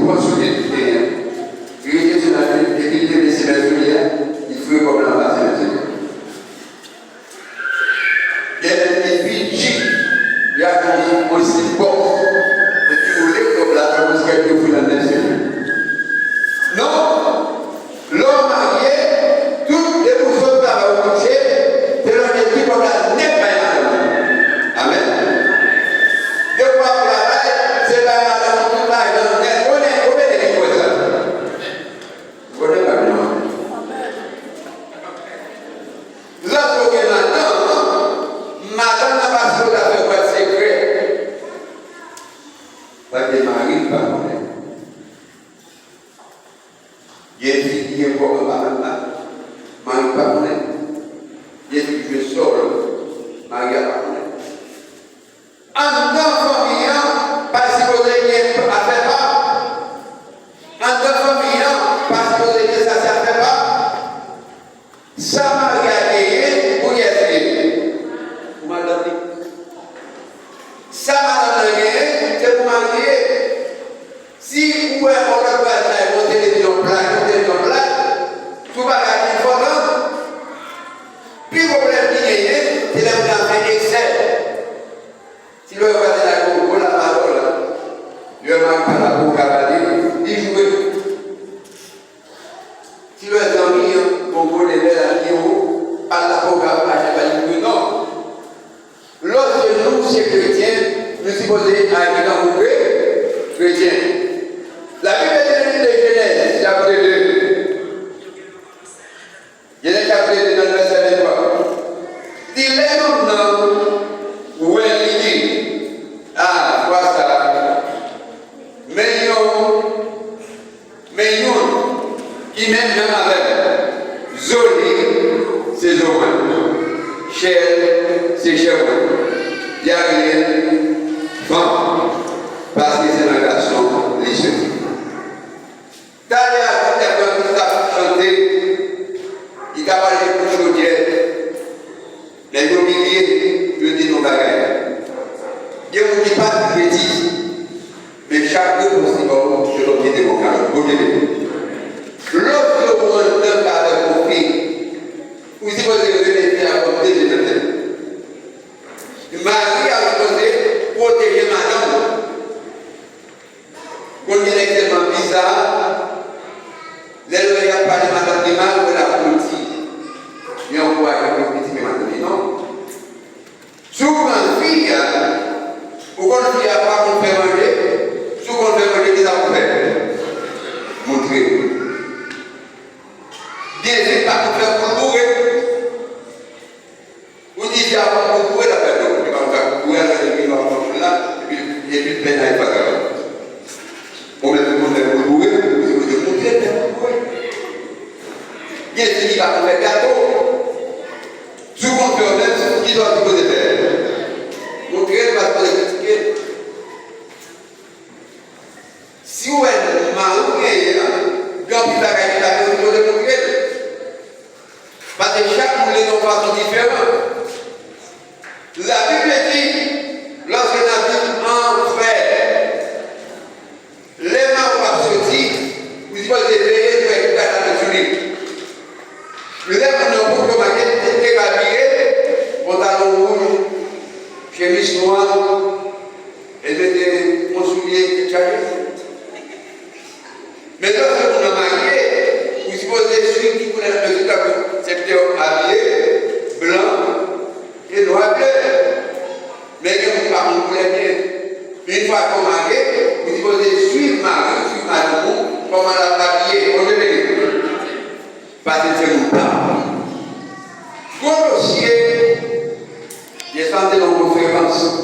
prend sur les pieds. Il était sur la tête, et il laissé la soulière, il fait comme la base de la tête. Et puis, il y a aussi bon. Et puis, vous voulez comme la chose que vous la laissez. Non, l'homme marié, toutes les personnes qui ont couché, c'est l'homme qui comme la n'est pas amen. De quoi travail, c'est pas madame tout là, on est des choses. On est pas bien. Lorsque madame n'a pas ce qu'on a fait quoi de secret. Parce que Marie ne va pas connaître. Il y a des filles qui sont encore en bas, Marie ne va pas connaître. Il y a des filles qui sont Marie ne va pas connaître. En tant que famille, parce que vous avez fait pas. En tant que famille, parce que vous avez ça ne fait pas. Ça Marie a gagné, vous y êtes. Vous m'avez dit. Ça madame a gagné, c'est pour marier. Si vous avez une télévision plate, tout va gagner une photo. Puis le problème qui est, c'est là où vous avez excès. Si vous avez la parole, vous avez la parole, il joue. Si vous avez amis, vous voulez la vidéo, par la parole, non. Lorsque nous, ces chrétiens, nous supposons aller dans le chrétien. La Bible de Genèse, chapitre 2. Genèse chapitre 2, dans le verset 23. Il est maintenant où elle dit, ah, vois ça. Mais nous, qui même avec Zoli, c'est Zoman. Cher, c'est cher. Gabriel, femme, parce que c'est la garçon, les choses. D'ailleurs, quand il a chanté, il a parlé de chaudière. Les mobiliers, je dis nos bagages. Je ne vous dis pas de bêtises, mais chaque deux possible, je le dis de vos cadeaux. Lorsque vous avez un cas de conflit, vous supposez que vous avez à côté de l'autre. Marie a supposé protéger madame. Quand il est extrêmement bizarre, les lois a parlé de madame de mal de la politique. Mais on voit que le petit madame dit non. Souvent, fille, ou quand la fille a pas qu'on fait manger, souvent on fait manger, qu'est-ce qu'on fait? Montrer. Bien, c'est pas qu'on fait pour mourir. Vous dites, il y a pas pour mourir la personne. Et puis peine à être pas grave. On met tout le monde pour mourir, vous devez montrer pour mourir. Il y a des gens qui vont faire gâteau. Souvent, on fait même qui doit se poser faire. Montrer parce qu'on est critiqué. Si vous êtes marié, bien plus la qualité, vous devez montrer. Parce que chaque moulin est de façon différente. La Bible dit, lorsque la Bible en frère, les mains vont sortir, vous devez veiller pour être capable de tuer. Les mains ne vont pas être habillés, pantalon rouge, chemise noire, et mettez mon soulier chargé. Mais lorsque vous êtes marié, vous supposez suivre qui vous êtes le secteur habillé, blanc et noir bleu. Mais que vous parlez pour les biens. Une fois qu'on marie, vous devez suivre Marie, comment elle a habillé, on devait. Parce que c'est mon temps. Gros dossier, j'ai senti dans vos fréquences.